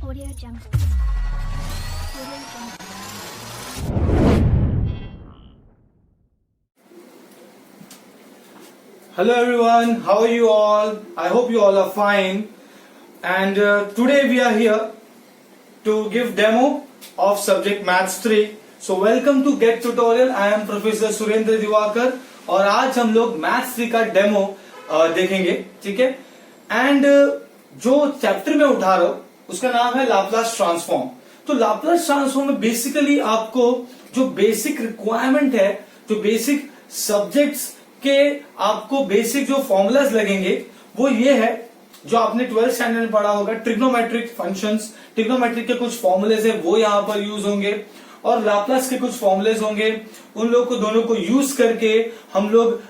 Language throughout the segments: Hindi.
Audio Jungle. Audio Jungle. Hello everyone, how are you all? I hope you all are fine. And today we are here to give demo of subject Maths 3. So welcome to Get Tutorial. I am Professor Surendra Diwakar और आज हम लोग Maths 3 का डेमो देखेंगे, ठीक है? एंड जो चैप्टर में उठा रहा हूं उसका नाम है लाप्लास ट्रांसफॉर्म. तो लाप्लास ट्रांसफॉर्म में बेसिकली आपको जो बेसिक रिक्वायरमेंट है, जो बेसिक सब्जेक्ट्स के आपको बेसिक जो फॉर्मूलाज लगेंगे वो ये है जो आपने 12th स्टैंडर्ड में पढ़ा होगा. ट्रिग्नोमेट्रिक फंक्शंस, ट्रिग्नोमेट्रिक के कुछ फॉर्मूलेज है वो यहाँ पर यूज होंगे और लाप्लास के कुछ फॉर्मूलेज होंगे. उन लोग को दोनों को यूज करके हम लोग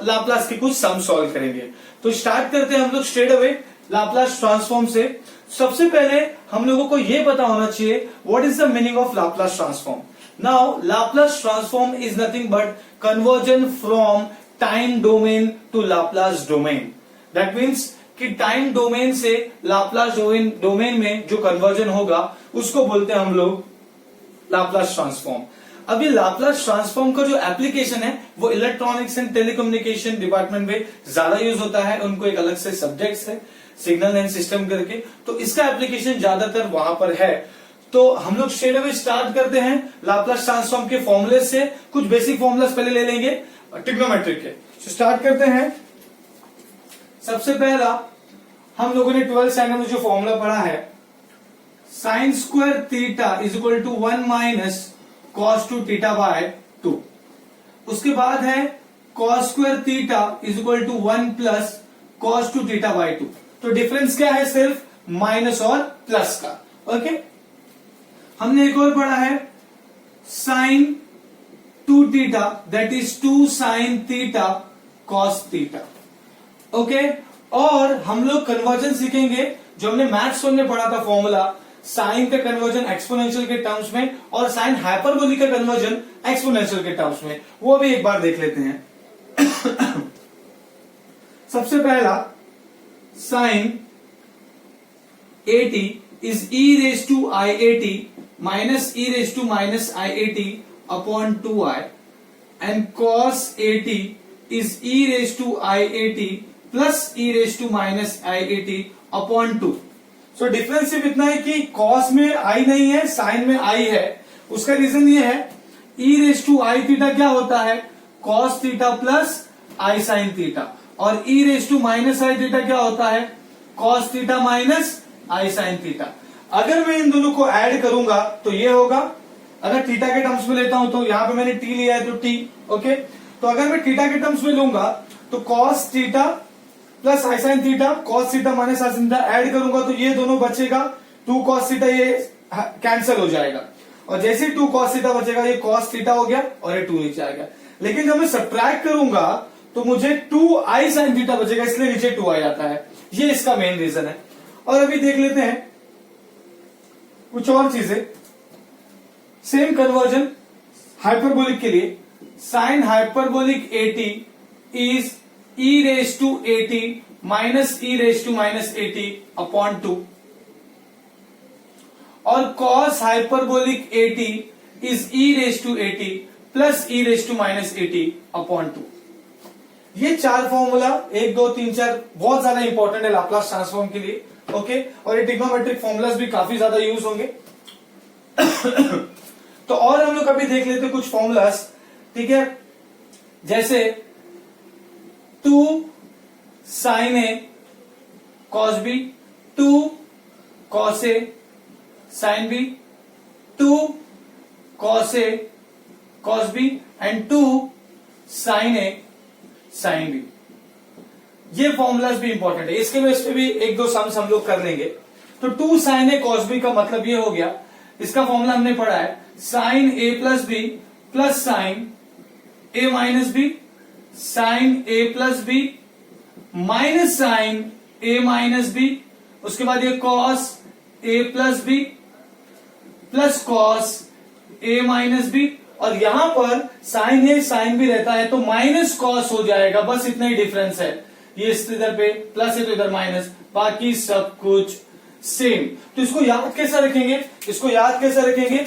लाप्लास के कुछ सम सॉल्व करेंगे. तो स्टार्ट करते हैं हम लोग स्ट्रेट अवे लाप्लास ट्रांसफॉर्म से. सबसे पहले हम लोगों को ये पता होना चाहिए what is the meaning of Laplace transform. Now Laplace transform is nothing but conversion from time domain to Laplace domain. That means कि टाइम डोमेन से लाप्लास डोमेन में जो कन्वर्जन होगा उसको बोलते हैं हम लोग लाप्लास ट्रांसफॉर्म. अब ये लाप्लास ट्रांसफॉर्म का जो एप्लीकेशन है वो इलेक्ट्रॉनिक्स एंड टेलीकम्युनिकेशन डिपार्टमेंट में ज्यादा यूज होता है. उनको एक अलग से सब्जेक्ट्स है सिग्नल एंड सिस्टम करके, तो इसका एप्लीकेशन ज्यादातर वहां पर है. तो हम लोग स्ट्रेट अवे स्टार्ट करते हैं लाप्लास ट्रांसफॉर्म के फॉर्मूले से. कुछ बेसिक फॉर्मूलास पहले ले लेंगे ट्रिग्नोमेट्रिक के. स्टार्ट करते हैं. सबसे पहला हम लोगों ने 12th स्टैंडर्ड में जो फॉर्मूला पढ़ा है sine square theta is equal to 1 minus cos two theta by 2. उसके बाद है cos square theta is equal to 1 plus cos two theta by 2. तो डिफरेंस क्या है? सिर्फ माइनस और प्लस का. ओके. हमने एक और पढ़ा है sine 2 theta that is 2 sine theta cos theta. Okay. और हम लोग कन्वर्जन सीखेंगे जो हमने मैथ्स में पढ़ा था फॉर्मूला साइन का कन्वर्जन एक्सपोनेंशियल के टर्म्स में और साइन हाइपरबोलिक का कन्वर्जन एक्सपोनेंशियल के टर्म्स में. वो भी एक बार देख लेते हैं. सबसे पहला sine 80 is e raise to i 80 minus e raise to minus i 80 upon 2i and cos 80 is e raise to i 80 plus e raise to minus i 80 upon 2. So difference सिर्फ इतना है कि cos में i नहीं है, साइन में i है. उसका रीजन ये है e raise to i theta क्या होता है? cos theta plus i sine theta. और e raise to minus i theta क्या होता है? cos theta minus i sine theta. अगर मैं इन दोनों को ऐड करूंगा तो ये होगा. अगर थीटा के टर्म्स में लेता हूं तो यहां पे मैंने t लिया है तो t. ओके. तो अगर मैं थीटा के टर्म्स में लूंगा तो cos theta plus i sine theta, cos theta minus i sine theta add करूंगा तो ये दोनों बचेगा 2 cos थीटा, ये कैंसिल हो जाएगा. और जैसे 2 cos थीटा बचेगा ये cos थीटा हो गया और ये 2 नीचे आ गया. लेकिन जब मैं सब्ट्रैक्ट करूंगा तो मुझे 2 आई साइन थीटा बचेगा, इसलिए नीचे 2 आ जाता है. ये इसका मेन रीजन है. और अभी देख लेते हैं कुछ और चीजें. सेम कन्वर्जन हाइपरबोलिक के लिए sine hyperbolic 80 is e raise to 80 minus e raise to minus 80 upon 2 और cos hyperbolic 80 is e raise to 80 plus e raise to minus 80 upon 2. ये 4 फॉर्मूला 1 2 3 4 बहुत ज्यादा इंपॉर्टेंट है लाप्लास ट्रांसफॉर्म के लिए. ओके. और ये ट्रिग्नोमेट्रिक फॉर्मूलाज भी काफी ज्यादा यूज होंगे. तो और हम लोग अभी देख लेते कुछ फॉर्मूलाज. ठीक है. जैसे 2 sine A cos B, 2 cos A sine B, 2 cos A cos B and 2 sine A sine B. ये फॉर्मूलाज भी इंपॉर्टेंट है. इसके बेस पे भी 1 2 सम्स हम लोग कर लेंगे. तो 2 साइन ए कॉस बी का मतलब ये हो गया, इसका फॉर्मूला हमने पढ़ा है साइन ए प्लस बी प्लस साइन ए माइनस बी साइन ए प्लस बी माइनस साइन ए माइनस बी. उसके बाद ये cos A plus B plus cos A minus B. और यहां पर साइन ए साइन बी रहता है तो माइनस कॉस हो जाएगा. बस इतना ही डिफरेंस है. ये इधर पे प्लस है तो इधर माइनस, बाकी सब कुछ सेम। तो इसको याद कैसे रखेंगे, इसको याद कैसे रखेंगे,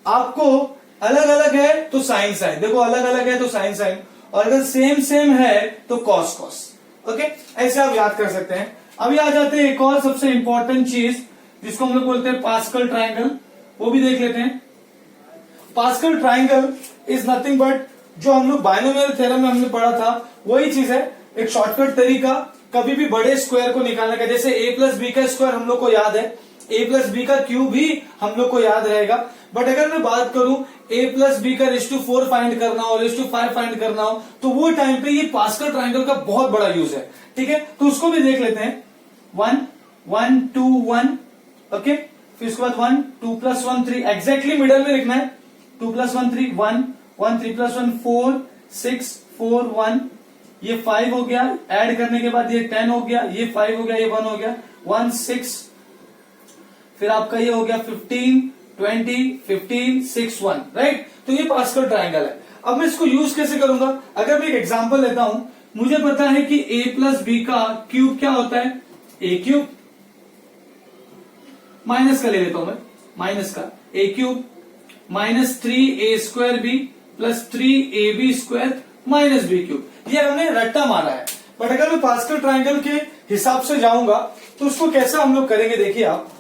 आपको अलग अलग है तो साइन साइन, देखो अलग अलग है तो साइन साइन, और अगर सेम सेम है तो कॉस कॉस। ओके, ऐसे आप याद कर सकते हैं। अभी आ जाते हैं एक और सबसे इंपॉर्टेंट चीज जिसको हम लोग बोलते हैं पास्कल ट्राइंगल, वो भी देख लेते हैं। Pascal triangle is nothing but, जो हम लोग बायनोमियल थ्योरम में हमने पढ़ा था वही चीज है, एक शॉर्टकट तरीका कभी भी बड़े स्क्वायर को निकालने का। जैसे a प्लस बी का स्क्वायर हम लोग को याद है, a प्लस बी का क्यूब भी हम लोग को याद रहेगा, बट अगर मैं बात करूं a प्लस बी का रेज़ टू 4 फाइंड करना हो, रेज़ टू 5 फाइंड करना हो, तो वो टाइम पे ये पास्कल ट्राइंगल का बहुत बड़ा यूज है। ठीक है, तो उसको भी देख लेते हैं। 1 1 2 1, ओके, फिर उसके बाद 1 2 प्लस 1 3, एग्जैक्टली मिडल में लिखना है। 2 प्लस 1 3 1 1 3 प्लस 1 4 6 4 1, ये 5 हो गया, ऐड करने के बाद ये 10 हो गया, ये 5 हो गया, ये 1 हो गया, 1 6, फिर आपका ये हो गया 15 20 15 6 1, राइट। तो ये पास्कल ट्राइंगल है। अब मैं इसको यूज कैसे करूंगा, अगर मैं एक एग्जांपल लेता हूं, मुझे पता है कि a प्लस बी का क्यूब क्या होता है, a क्यूब, माइनस का ले लेता हूं मैं, माइनस का a cube minus 3a square B plus 3ab square minus B cube, ये हमने रट्टा मारा है। बट अगर मैं पास्कल ट्राइंगल के हिसाब से जाऊंगा तो उसको कैसे हम लोग करेंगे, देखिए आप,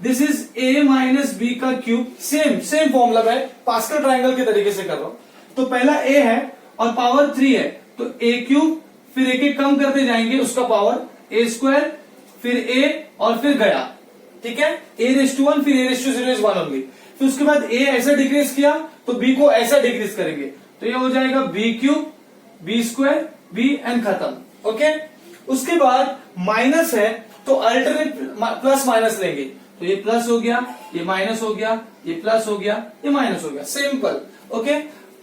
this is a minus B का क्यूब, सेम सेम फॉर्मूला है, पास्कल ट्राइंगल के तरीके से कर रहा हूं। तो पहला a है और पावर 3 है, तो a क्यूब, फिर एक एक कम करते जाएंगे उसका पावर, a स्क्वायर, फिर a और फिर गया, ठीक है, a रेज़ टू 1 फिर a raise to 0 is 1 only. फिर उसके बाद a ऐसा डिक्रीज किया तो b को ऐसा डिक्रीज करेंगे, तो ये हो जाएगा b cube b square b and खत्म। ओके, उसके बाद माइनस है तो अल्टरनेट प्लस माइनस लेंगे, तो ये प्लस हो गया, ये माइनस हो गया, ये प्लस हो गया, ये माइनस हो गया, सिंपल। ओके,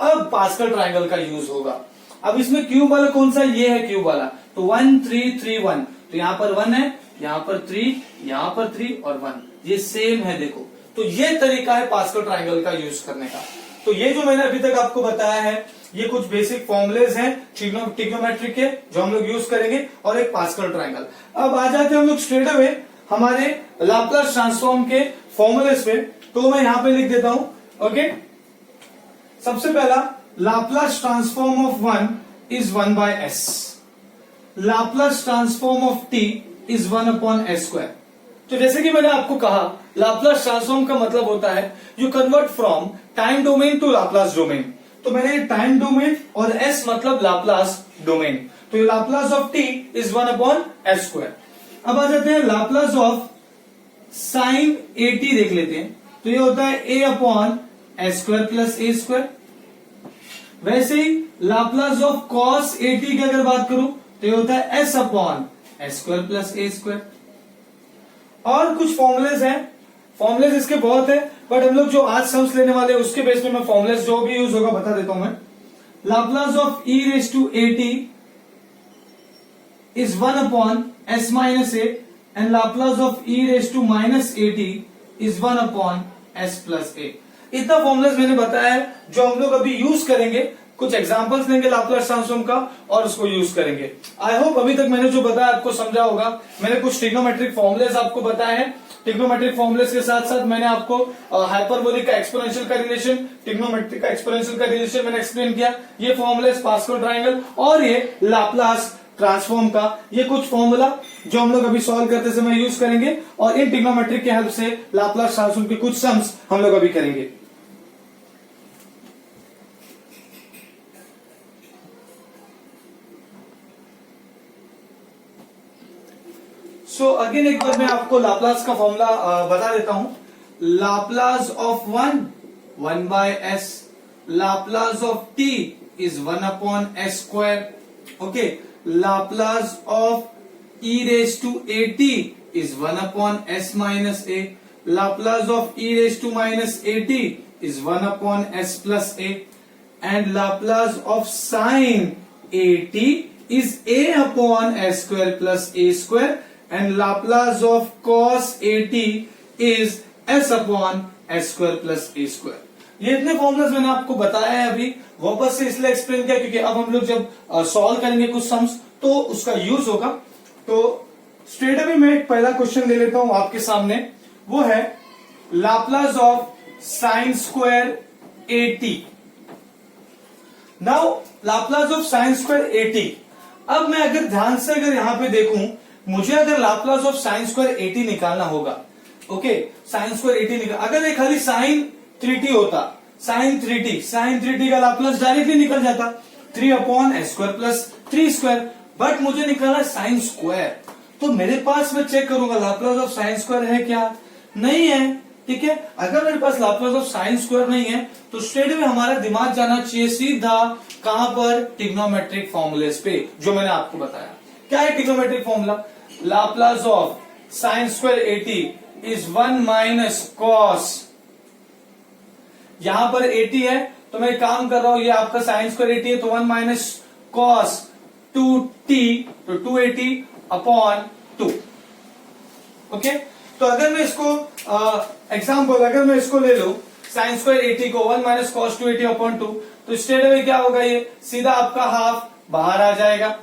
अब पास्कल ट्राइंगल का यूज होगा। अब इसमें क्यूब वाला कौन सा, ये है क्यूब वाला, तो 1 3 3 1, तो यहां पर 1 है, यहां पर 3, यहां पर 3 और 1, ये सेम है, देखो। तो ये तरीका है पास्कल ट्राइंगल का यूज करने का। तो ये जो मैंने अभी तक आपको बताया है, ये कुछ बेसिक फॉर्मुलेज हैं ट्रिग्नोमेट्रिक के जो हम लोग यूज करेंगे, और एक पास्कल ट्राइंगल। अब आ जाते हैं हम लोग स्ट्रेट अवे हमारे लाप्लास ट्रांसफॉर्म के फॉर्मुलेज पे, तो मैं यहां पे लिख देता हूं। ओके, सबसे पहला Laplace transform of 1 is 1 by s, Laplace transform of t is 1 upon s square. तो जैसे कि मैंने आपको कहा, लाप्लास ट्रांसफॉर्म का मतलब होता है you convert from time domain to Laplace domain. तो मैंने टाइम डोमेन और s मतलब लाप्लास डोमेन, तो ये Laplace of t is 1 upon s square. अब आ जाते हैं लाप्लास ऑफ साइन at देख लेते हैं, तो ये होता है a upon s square plus a square. वैसे ही लाप्लास ऑफ कॉस at की अगर बात करूं तो ये होता है s upon s square plus a square. और कुछ फॉर्मुलेज हैं, फॉर्मुलेज इसके बहुत है, बट हम लोग जो आज सम्स लेने वाले हैं उसके बेस पे मैं फॉर्मुलेज जो भी यूज होगा बता देता हूं मैं। Laplace of e raise to at is 1 upon s minus a, and Laplace of e raise to minus at is 1 upon s plus a। इतना फॉर्मुलेज मैंने बताया है जो हम लोग अभी यूज करेंगे, कुछ एग्जांपल्स लेंगे लाप्लास ट्रांसफॉर्म का और उसको यूज करेंगे। आई होप अभी तक मैंने जो बताया आपको समझा होगा। मैंने कुछ ट्रिग्नोमेट्रिक फॉर्मुलेज आपको बताए हैं, ट्रिग्नोमेट्रिक फॉर्मुलेज के साथ साथ मैंने आपको हाइपरबोलिक का एक्सपोनेंशियल का रिलेशन, ट्रिग्नोमेट्रिक का एक्सपोनेंशियल का रिलेशन मैंने एक्सप्लेन किया। ये फॉर्मुलेज पास्कल ट्राइंगल और ये लाप्लास ट्रांसफॉर्म का, ये कुछ फॉर्मूला जो हम लोग अभी सॉल्व करते समय यूज करेंगे, और इन ट्रिग्नोमेट्रिक के हेल्प से लाप्लास ट्रांसफॉर्म के कुछ सम्स हम लोग अभी करेंगे। सो अगेन एक बार मैं आपको लाप्लास का फॉर्मूला बता देता हूं। Laplace of 1 1 by s, Laplace of t is 1 upon s square. Okay, Laplace of e raise to at is 1 upon s minus a, Laplace of e raise to minus at is 1 upon s plus a, and Laplace of sine at is a upon s square plus a square, and Laplace of cos at is s upon s square plus a square। ये इतने फॉर्मुलाज मैंने आपको बताया है अभी, वापस से इसलिए एक्सप्लेन किया क्योंकि अब हम लोग जब सॉल्व करेंगे कुछ सम्स तो उसका यूज होगा। तो स्ट्रेट अवे मैं एक पहला क्वेश्चन ले लेता हूं आपके सामने, वो है Laplace of sine square eighty. Now Laplace of sine square eighty. अब मैं अगर ध्यान से अगर यहां पे देखूं, मुझे अगर Laplace of sine square eighty निकालना होगा, ओके, साइन स्क्वायर एटी निकाल, अगर ये खाली साइन 3t होता, साइन 3t का लाप्लास डायरेक्टली निकल जाता 3 upon S square plus 3 square, but मुझे निकालना साइन स्क्वायर, तो मेरे पास मैं चेक करूंगा लाप्लास ऑफ साइन स्क्वायर है क्या, नहीं है, ठीक है। अगर मेरे पास लाप्लास ऑफ साइन स्क्वायर नहीं है तो स्ट्रेट में हमारा दिमाग जाना चाहिए सीधा कहां पर, ट्रिग्नोमेट्रिक फॉर्मूलेस पे, जो मैंने आपको बताया। क्या है trigonometric formula? Laplace of sine square eighty is 1 minus cos, यहां पर 80 है तो मैं काम कर रहा हूं, ये आपका साइन स्क्वायर 80 है तो 1 माइनस कॉस 2t, तो 280 अपॉन 2, ओके। तो अगर मैं इसको एग्जाम्पल अगर मैं इसको ले लू साइन स्क्वायर 80 को 1 माइनस कॉस 280 अपॉन 2, तो स्ट्रेट अवे क्या होगा, ये सीधा आपका हाफ बाहर आ जाएगा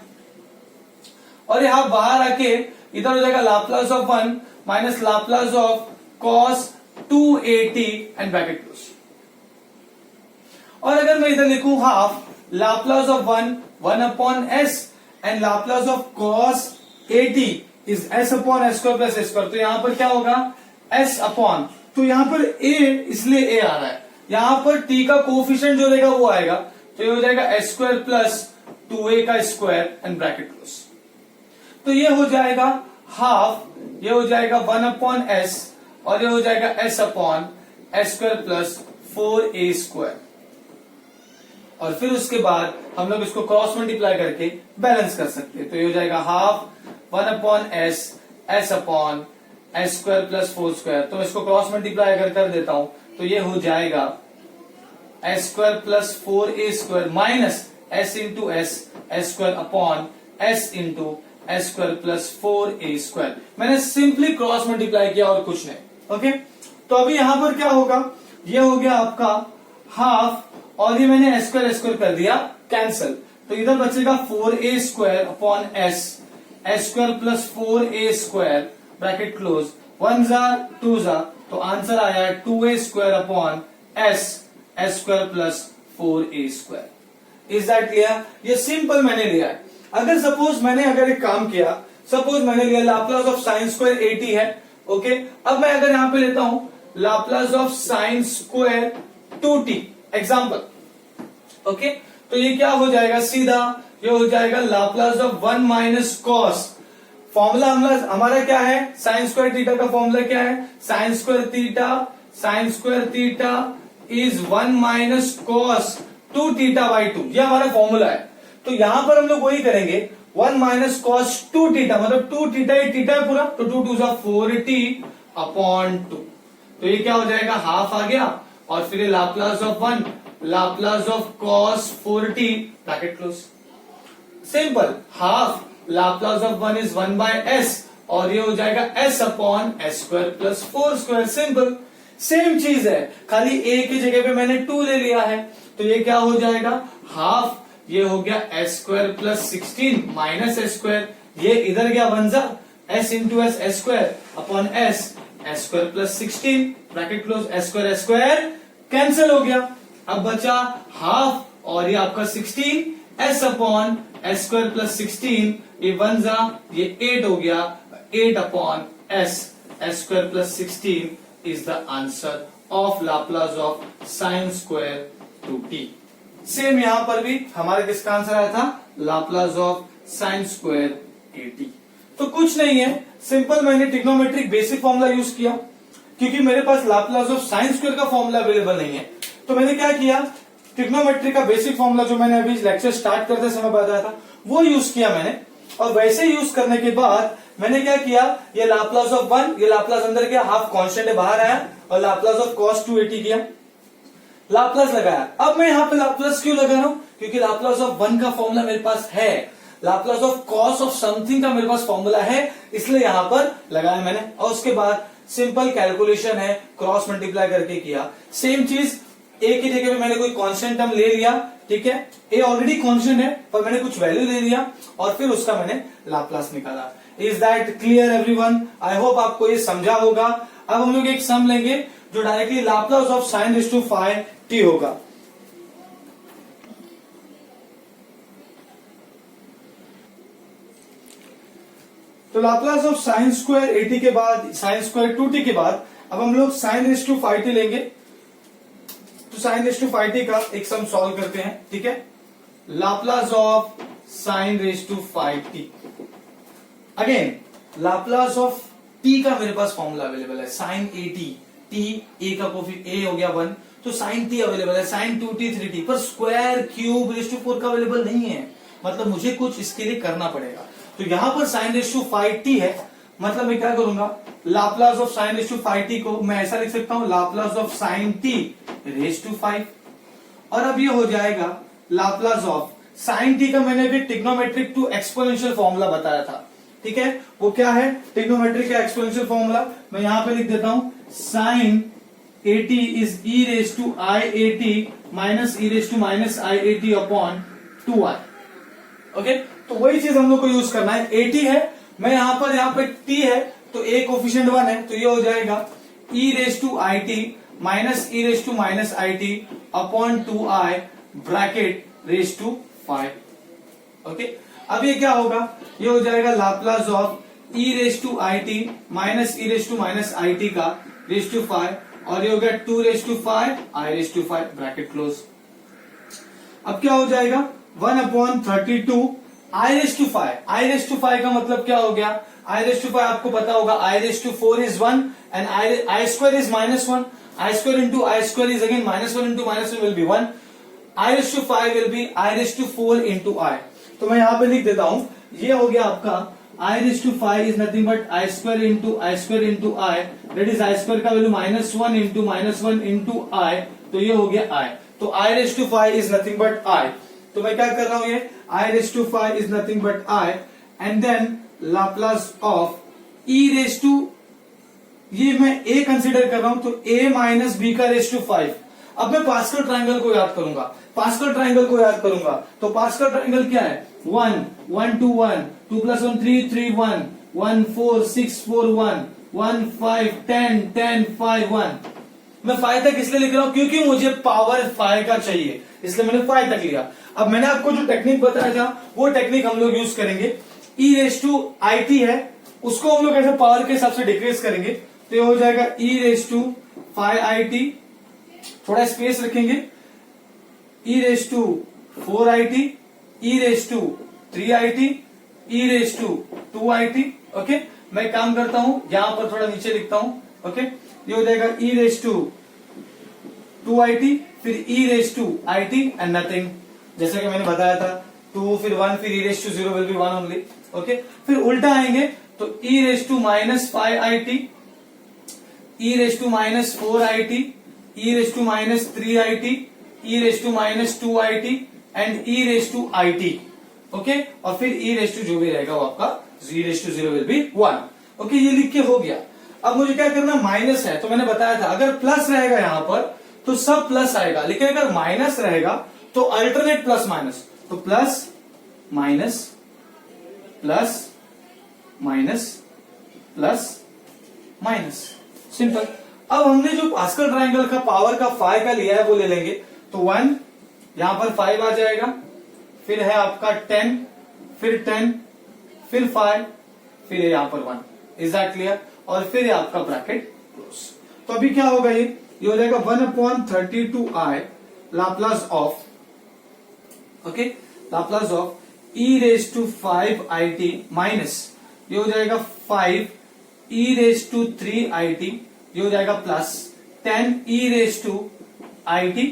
और ये हाफ बाहर आके इधर हो जाएगा Laplace of 1 minus Laplace of cos 280 and bracket close. और अगर मैं इधर लिखूं half Laplace of 1 upon S and Laplace of cos 80 is S upon S square plus S square, तो यहां पर क्या होगा एस अपॉन, तो यहां पर ए इसलिए ए आ रहा है, यहां पर टी का कोफिशिएंट जो रहेगा वो आएगा, तो ये हो जाएगा एस स्क्वायर प्लस 2a का स्क्वायर एंड ब्रैकेट क्लोज। तो ये हो जाएगा हाफ, ये हो जाएगा 1 अपॉन एस और ये हो जाएगा S upon S square plus 4a square, और फिर उसके बाद हम लोग इसको क्रॉस मल्टीप्लाई करके बैलेंस कर सकते हैं, तो ये हो जाएगा half 1 upon S S upon S square plus 4 square, तो इसको क्रॉस मल्टीप्लाई अगर कर देता हूं तो ये हो जाएगा S square plus 4a square minus S into s square upon S into s square plus 4a square. मैंने सिंपली क्रॉस मल्टीप्लाई किया और कुछ नहीं, ओके। तो अभी यहां पर क्या होगा, ये हो गया आपका हाफ और ये मैंने एस स्क्वायर कर दिया कैंसिल, तो इधर बचेगा 4a square upon S square plus 4a square bracket close, 1 जा 2 जा, तो आंसर आया 2a square upon S square plus 4a square. Is that clear? ये सिंपल मैंने लिया है। अगर सपोज मैंने अगर एक काम किया, सपोज मैंने लिया लाप्लास ऑफ साइन स्क्वायर 80 है, ओके। अब मैं अगर यहां पे लेता हूं Laplace of sine square 2t example, okay, तो ये क्या हो जाएगा, सीधा ये हो जाएगा Laplace of 1 minus cos, formula हमारा क्या है, साइन स्क्वायर थीटा का फॉर्मूला क्या है, sine square theta is 1 minus cos 2 theta by 2, ये हमारा फॉर्मूला है। तो यहां पर हम लोग वही करेंगे 1 माइनस कॉस 2 थीटा, मतलब 2 थीटा ये थीटा है पूरा, तो 2 2 जा 4t अपॉन 2, तो ये क्या हो जाएगा हाफ आ गया, और फिर Laplace of 1 Laplace of cos 4t bracket close. Simple, half Laplace of 1 is 1 by S और ये हो जाएगा S upon S square plus 4 square. Simple, same चीज है, खाली a की जगह पे मैंने 2 ले लिया है, तो ये क्या हो जाएगा हाफ, ये हो गया S square plus 16 minus s square, ये इधर गया 1 जा S into s square upon S square plus 16 bracket close, S square cancel हो गया, अब बचा हाफ और ये आपका 16 S upon S square plus 16, ये 1 जा ये 8 हो गया, 8 upon S square plus 16 is the answer of Laplace of sine square 2t। Same यहां पर भी हमारे किसका आंसर आया था, लाप्लास ऑफ साइन स्क्वायर 80। तो कुछ नहीं है, सिंपल मैंने ट्रिग्नोमेट्रिक बेसिक फॉर्मूला यूज किया, क्योंकि मेरे पास लाप्लास ऑफ साइन स्क्वायर का फॉर्मूला अवेलेबल नहीं है, तो मैंने क्या किया, ट्रिग्नोमेट्री का बेसिक फॉर्मूला जो मैंने अभी लेक्चर स्टार्ट करते समय बताया था वो यूज किया मैंने, और वैसे यूज करने के बाद मैंने क्या किया, ये लाप्लास ऑफ 1, ये लाप्लास अंदर गया, हाफ कांस्टेंट है बाहर आया, और लाप्लास ऑफ कॉस 280 किया, लाप्लास लगाया। अब मैं यहाँ पे लाप्लास क्यों लगा रहा हूं, क्योंकि लाप्लास ऑफ 1 का फॉर्मूला मेरे पास है, Laplace of cos of something का मेरे पास फॉर्मूला है, इसलिए यहां पर लगाया मैंने, और उसके बाद सिंपल कैलकुलेशन है, क्रॉस मल्टीप्लाई करके किया। सेम चीज ए की जगह पे मैंने कोई कांस्टेंट टर्म ले लिया, ठीक है, ए ऑलरेडी कांस्टेंट है पर मैंने कुछ वैल्यू ले लिया और फिर उसका मैंने लाप्लास निकाला। Is that clear everyone? I hope आपको ये समझा होगा। अब हम लोग एक सम लेंगे जो directly Laplace of sine raise to 5t होगा। तो लाप्लास ऑफ साइन स्क्वायर 80 के बाद साइन स्क्वायर 2t के बाद अब हम लोग साइन रेज़ टू 5t लेंगे। तो साइन रेज़ टू 5t का एक सम सॉल्व करते हैं, ठीक है। Laplace of sine raise to 5t, again Laplace of t का मेरे पास फॉर्मूला अवेलेबल है, साइन at, t a का a हो गया 1, तो साइन t अवेलेबल है, साइन 2t 3t, पर स्क्वायर क्यूब रेज़ टू 4 का अवेलेबल नहीं है, मतलब मुझे कुछ इसके लिए करना पड़ेगा। तो यहां पर साइन रेज़ टू 5t है, मतलब मैं क्या करूंगा, Laplace of sine raise to 5t को मैं ऐसा लिख सकता हूं, Laplace of sine t raise to 5, और अब ये हो जाएगा लाप्लास ऑफ साइन t का मैंने भी ट्रिग्नोमेट्रिक टू एक्सपोनेंशियल फॉर्मूला बताया था, ठीक है। वो क्या है, ट्रिग्नोमेट्रिक का एक्सपोनेंशियल फॉर्मूला मैं यहां पे लिख देता हूं, sine at is e raise to i at minus e raise to minus i at upon 2i। Okay, तो वही चीज हम लोग को यूज करना है। 80 है, मैं यहाँ पे t है, तो a कोफिशिएंट 1 है, तो ये हो जाएगा e raise to i t minus e raise to minus i t upon 2i bracket raise to 5। Okay, अब ये क्या होगा, ये हो जाएगा Laplace of e raise to i t minus e raise to minus i t का रेज़ टू 5, और ये हो गया 2 raise to 5 i raise to 5 bracket close. अब क्या हो जाएगा 1 upon 32 i raise to 5, i raise to 5 का मतलब क्या हो गया, i रेज़ टू 5 आपको पता होगा, i raise to 4 is 1 and i square is -1, i square into i square is again -1 into -1 will be 1, i raise to 5 will be i raise to 4 into i। तो मैं यहां पे लिख देता हूं, ये हो गया आपका i raise to 5 is nothing but i square into i, that is i square का वैल्यू -1 इंटू i, तो ये हो गया i। तो i raise to 5 is nothing but i, तो मैं क्या कर रहा हूं, ये i raise to 5 is nothing but i, and then Laplace of e raise to, ये मैं a कंसीडर कर रहा हूं, तो a माइनस b का रेज़ टू 5। अब मैं पास्कल ट्रायंगल को याद करूंगा, तो पास्कल ट्रायंगल क्या है, 1 1 2 1, 2 + 1 3 3 1, 1 4 6 4 1, 1 5 10 10 5 1। मैं 5 तक इसलिए लिख रहा हूं क्योंकि मुझे पावर 5 का चाहिए, इसलिए मैंने 5 तक लिया। अब मैंने आपको जो टेक्निक बताया था वो टेक्निक हम लोग यूज करेंगे, e raise to i t है, उसको हम लोग ऐसे पावर के हिसाब से डिक्रीज करेंगे, तो ये हो जाएगा e raise to 5 i t, थोड़ा स्पेस रखेंगे, e raise to 4 i t, e raise to 3 i t, e raise to 2 i t। Okay, मैं काम करता हूं, यहां पर थोड़ा नीचे लिखता हूं। ओके, ये हो जाएगा e raise to 2 i t, फिर e raise to i t and nothing, जैसा कि मैंने बताया था 2 फिर 1 फिर e raise to 0 will be 1 only. Okay, फिर उल्टा आएंगे तो e raise to minus 5 i t, e raise to minus 4 i t, e raise to minus 3 i t, e raise to minus 2 i t and e raise to i t। Okay, और फिर e रेज़ टू जो भी रहेगा वो आपका e raise to 0 will be 1। Okay, ये लिख के हो गया। अब मुझे क्या करना, माइनस है तो मैंने बताया था अगर प्लस रहेगा यहां पर तो सब प्लस आएगा, लेकिन अगर माइनस रहेगा तो अल्टरनेट प्लस माइनस, तो plus minus plus minus plus minus, simple. अब हमने जो पास्कल ट्रायंगल का पावर का 5 का लिया है वो ले लेंगे, तो 1 यहां पर 5 आ जाएगा, फिर है आपका 10, फिर 10, फिर 5, फिर है यहां पर 1। Is that clear? और फिर है आपका ब्रैकेट क्लोज। तो अभी क्या होगा, ये हो जाएगा 1 upon 32i Laplace of, okay, Laplace of e raise to 5 i t minus, ये हो जाएगा 5 e raise to 3 i t, ये हो जाएगा plus 10 e raise to i t,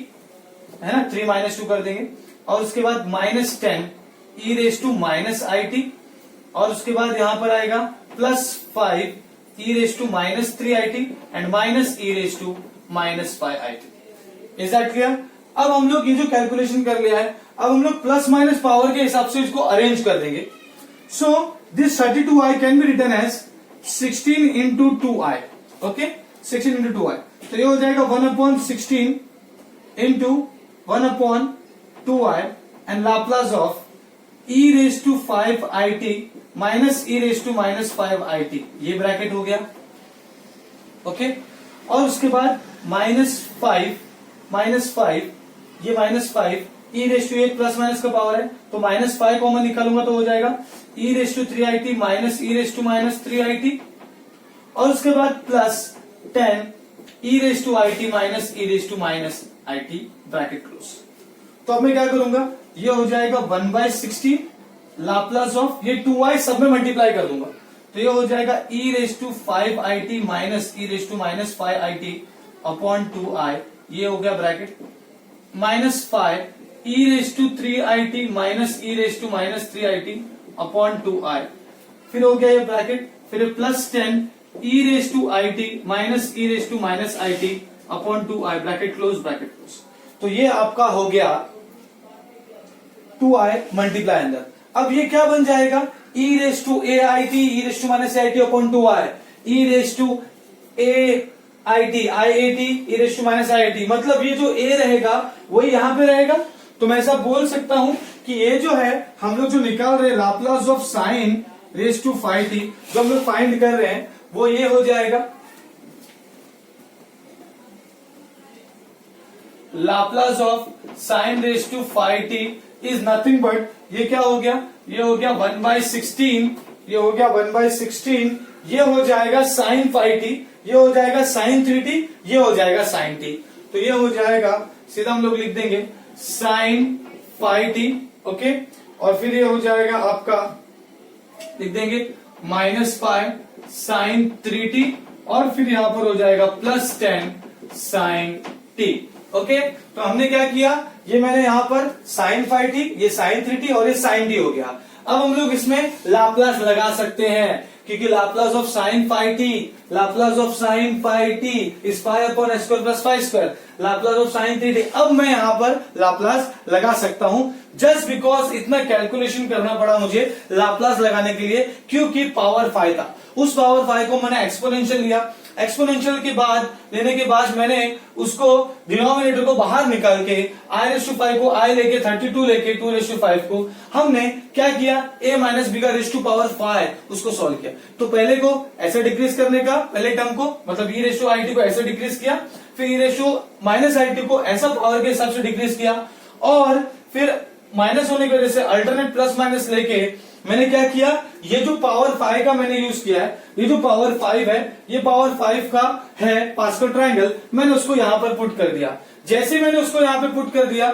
है ना, 3 माइनस 2 कर देंगे, और उसके बाद minus 10 e raise to minus i t, और उसके बाद यहां पर आएगा plus 5 e raise to minus 3 i t and minus e raise to minus 5 i t। Is that clear? अब हम लोग ये जो कैलकुलेशन कर लिया है, अब हम लोग प्लस माइनस पावर के हिसाब से इसको अरेंज कर देंगे। So this 32i can be written as 16 into 2i। Okay, 16 into 2i, तो ये हो जाएगा 1 upon 16 into 1 upon 2i and Laplace of e raise to 5 i t minus e raise to minus 5it, ये ब्रैकेट हो गया। ओके, और उसके बाद -5 ये -5 ई रेस टू एक प्लस माइनस का पावर है तो -5 कॉमन निकालूंगा तो हो जाएगा e raise to 3it minus e raise to minus 3it, और उसके बाद plus 10 e raise to it minus e raise to minus it, bracket close. तो अब मैं क्या करूंगा, ये हो जाएगा 1/16 लाप्लास ऑफ ये 2i सब में मल्टीप्लाई कर दूंगा तो ये हो जाएगा e raise to 5it minus e raise to minus 5it upon 2i, ये हो गया bracket, -5 e raise to 3it minus e raise to minus 3it upon 2i, फिर हो गया ये ब्रैकेट, फिर +10 e raise to it minus e raise to minus it upon 2i, bracket close bracket close. तो ये आपका हो गया 2i मल्टीप्लाई अंदर। अब ये क्या बन जाएगा, e raise to AIT e raise to minus AIT upon 2i, e raise to AIT e raise to minus IIT, मतलब ये जो a रहेगा वही यहां पे रहेगा। तो मैं ऐसा बोल सकता हूं कि ये जो है हम लोग जो निकाल रहे हैं Laplace of sine raise to 5t, जो हम लोग फाइंड कर रहे हैं वो ये हो जाएगा Laplace of sine raise to 5t is nothing but, ये क्या हो गया, ये हो गया 1/16, ये हो गया 1/16, ये हो जाएगा साइन 5t, ये हो जाएगा साइन 3t, ये हो जाएगा साइन t, तो ये हो जाएगा सीधा हम लोग लिख देंगे साइन 5t, ओके, और फिर ये हो जाएगा आपका लिख देंगे -5 साइन 3t, और फिर यहां पर हो जाएगा +10 साइन t। ओके, तो हमने क्या किया, ये मैंने यहां पर साइन 5t, ये साइन 3t और ये साइन t हो गया। अब हम लोग इसमें लाप्लास लगा सकते हैं क्योंकि Laplace of sign 5t, Laplace of sign 5t is 5 upon s square plus 5 square, Laplace of sign 3t। अब मैं यहां पर लाप्लास लगा सकता हूं जस्ट बिकॉज इतना कैलकुलेशन करना पड़ा मुझे लाप्लास लगाने के लिए, क्योंकि पावर 5 था, उस पावर 5 को मैंने एक्सपोनेंशियल लिया, एक्सपोनेंशियल के बाद लेने के बाद मैंने उसको डिनोमिनेटर को बाहर निकाल के i⁵ को i लेके 32 लेके 2⁵ को हमने क्या किया, a माइनस बी का रेस टू पावर 5 उसको सॉल्व किया। तो पहले को ऐसे डिक्रीज करने का, पहले टर्म को मतलब e⁻it को ऐसे डिक्रीज किया, फिर e⁻it को ऐसा पावर के हिसाब से डिक्रीज किया, और फिर माइनस होने की वजह से अल्टरनेट प्लस माइनस लेके मैंने क्या किया, ये जो पावर 5 का मैंने यूज किया है, ये जो पावर 5 है ये पावर 5 का है पास्कल ट्रायंगल, मैंने उसको यहां पर पुट कर दिया। जैसे मैंने उसको यहां पे पुट कर दिया,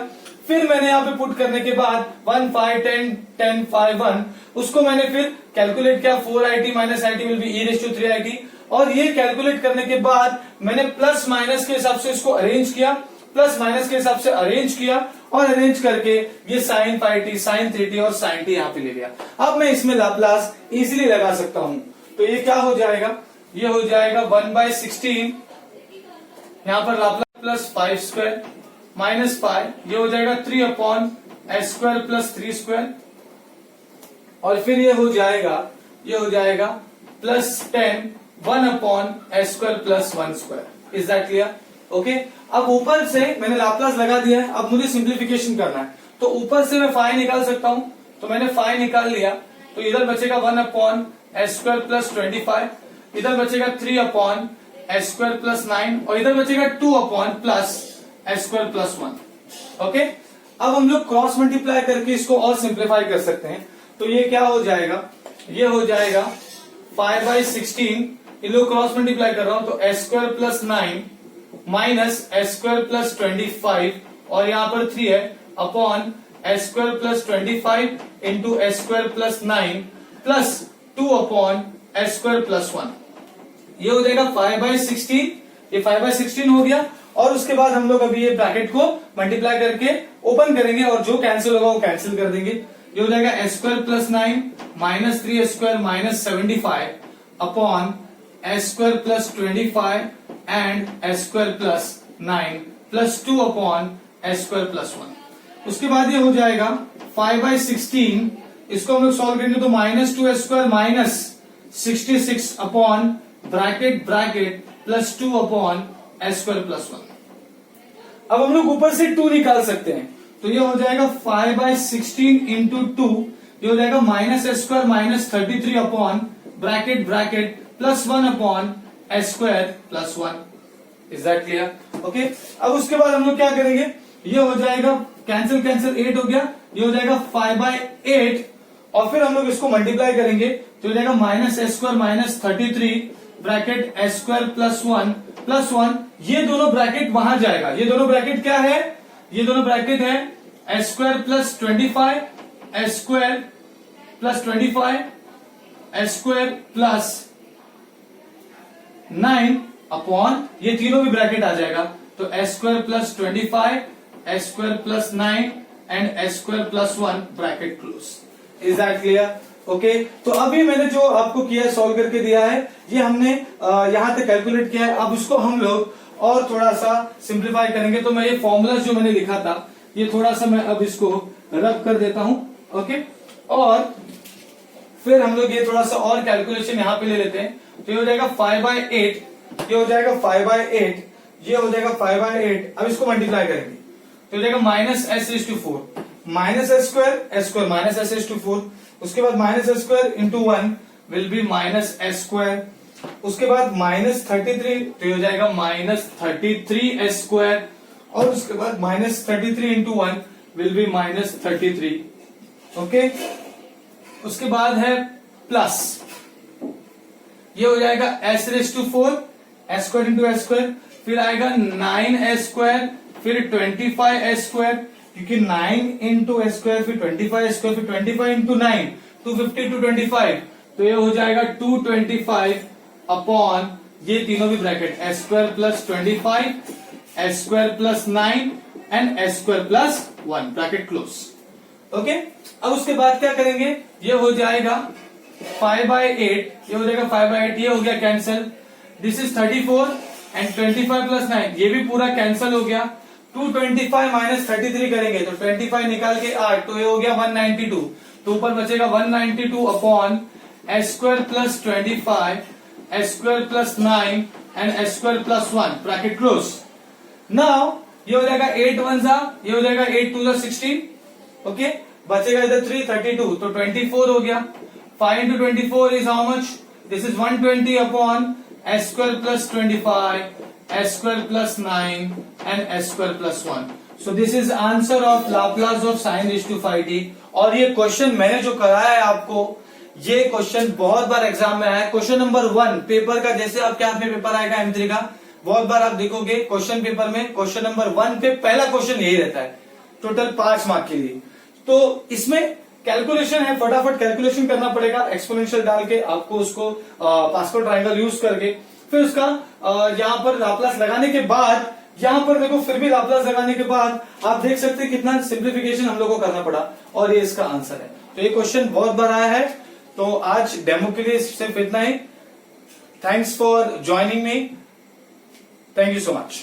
फिर मैंने यहां पे पुट करने के बाद 1 5 10 10 5 1 उसको मैंने फिर कैलकुलेट किया, 4it minus it will be e⁻3it, और ये कैलकुलेट करने के बाद मैंने प्लस माइनस के हिसाब से इसको अरेंज किया, प्लस माइनस के हिसाब से अरेंज किया, और अरेंज करके ये साइन 5t साइन 3t और साइन t यहां पे ले लिया। अब मैं इसमें लाप्लास इजीली लगा सकता हूं, तो ये क्या हो जाएगा, ये हो जाएगा 1/16, यहां पर लाप्लास प्लस 5 स्क्वायर माइनस 5, ये हो जाएगा 3 upon s square plus 3 square, और फिर ये हो जाएगा +10 1 upon s square plus 1 square. Is that clear? Okay, अब ऊपर से मैंने लाप्लास लगा दिया है, अब मुझे सिंप्लीफिकेशन करना है, तो ऊपर से मैं 5 निकाल सकता हूं, तो मैंने 5 निकाल लिया, तो इधर बचेगा 1 अपॉन s स्क्वायर प्लस 25, इधर बचेगा 3 अपॉन s स्क्वायर प्लस 9, और इधर बचेगा 2 upon plus s square plus 1। Okay, अब हम लोग क्रॉस मल्टीप्लाई करके इसको और सिंप्लीफाई कर सकते हैं, तो ये क्या हो जाएगा, ये हो जाएगा 5/16, इन लोग क्रॉस मल्टीप्लाई कर रहा हूं तो s square plus 9 minus s square plus 25, और यहां पर 3 है, upon s square plus 25 into s square plus 9 plus 2 upon s square plus 1, ये हो जाएगा 5/16, ये 5/16 हो गया। और उसके बाद हम लोग अभी ये ब्रैकेट को मल्टीप्लाई करके ओपन करेंगे, और जो कैंसिल होगा वो कैंसिल कर देंगे, ये हो जाएगा s square plus 9 minus 3 square minus 75 upon s square plus 25 and s square plus 9 plus 2 upon s square plus 1। उसके बाद ये हो जाएगा 5/16, इसको हम लोग सॉल्व करेंगे तो -2s square minus 66 upon bracket plus 2 upon s square plus 1। अब हम लोग ऊपर से 2 निकाल सकते हैं, तो ये हो जाएगा 5/16 इंटू 2, ये हो जाएगा minus s square minus 33 upon bracket bracket plus 1 upon S square plus 1। Is that clear? Okay, अब उसके बाद हम लोग क्या करेंगे, ये हो जाएगा कैंसिल कैंसिल 8 हो गया, ये हो जाएगा 5/8 और फिर हम लोग इसको मल्टीप्लाई करेंगे तो हो जाएगा minus s square minus 33 bracket S square plus 1 ये दोनों ब्रैकेट वहां जाएगा। ये दोनों ब्रैकेट क्या है, ये दोनों ब्रैकेट है S square plus 25 S square plus 25 S square plus 9 upon ये तीनों भी ब्रैकेट आ जाएगा तो S square plus 25 S square plus 9 and S square plus 1 bracket close. Is that clear? Okay, तो अभी मैंने जो आपको किया है सॉल्व करके दिया है, ये हमने यहां तक कैलकुलेट किया है। अब उसको हम लोग और थोड़ा सा सिंप्लीफाई करेंगे। तो मैं ये फॉर्मूला जो मैंने लिखा था ये थोड़ा सा मैं अब इसको रब कर देता हूं। ओके, और फिर हम लोग ये थोड़ा सा और कैलकुलेशन यहां पे ले लेते हैं। तो ये हो जाएगा 5/8, ये हो जाएगा 5/8, ये हो जाएगा 5/8। अब इसको मल्टीप्लाई करेंगे तो हो जाएगा minus s is to 4 minus s square minus s is to 4। उसके बाद minus s square into 1 will be minus s square. उसके बाद माइनस 33 तो ये हो जाएगा माइनस 33 एस स्क्वायर और उसके बाद minus 33 into 1 will be minus 33। Okay, उसके बाद है प्लस, ये हो जाएगा s raise to 4 s square into s square, फिर आएगा 9 एस स्क्वायर फिर 25 एस स्क्वायर, क्योंकि 9 इंटू एस स्क्वायर फिर 25 एस स्क्वायर फिर 25 इंटू 9 250 225 तो ये हो जाएगा 225 अपॉन ये तीनों भी bracket S square plus 25 S square plus 9 and S square plus 1 bracket close. Okay, अब उसके बाद क्या करेंगे, ये हो जाएगा 5/8, ये हो जाएगा 5/8, ये हो गया cancel. This is 34 and 25 plus 9 ये भी पूरा कैंसिल हो गया। 225 माइनस 33 करेंगे तो 25 निकाल के 8 तो ये हो गया 192। तो ऊपर बचेगा 192 upon S square plus 25 S square plus 9 and S square plus 1 bracket close. Now ये हो जाएगा 8 1 जा, ये हो जाएगा 8 2 16। ओके, बचेगा इधर 3 32 तो 24 हो गया। 5 into 24 is how much? This is 120 upon s square plus 25 s square plus 9 and s square plus 1. So this is answer of Laplace of sin raised to 5t। और ये क्वेश्चन मैंने जो कराया है आपको, ये क्वेश्चन बहुत बार एग्जाम में आया है। क्वेश्चन नंबर 1 पेपर का, जैसे आपके हाथ में पेपर आएगा M3 का, बहुत बार आप देखोगे क्वेश्चन पेपर में क्वेश्चन नंबर 1 पे पहला क्वेश्चन यही रहता है, टोटल 5 मार्क के लिए। तो इसमें कैलकुलेशन है, फटाफट कैलकुलेशन करना पड़ेगा, एक्सपोनेंशियल डाल के आपको उसको पास्कल ट्रायंगल यूज करके, फिर उसका यहाँ पर लाप्लास लगाने के बाद, यहाँ पर देखो फिर भी लाप्लास लगाने के बाद आप देख सकते हैं कितना सिंप्लीफिकेशन हम लोग को करना पड़ा, और ये इसका आंसर है। तो ये क्वेश्चन बहुत बार आया है। तो आज डेमो के लिए सिर्फ इतना ही। Thanks for joining me, thank you so much.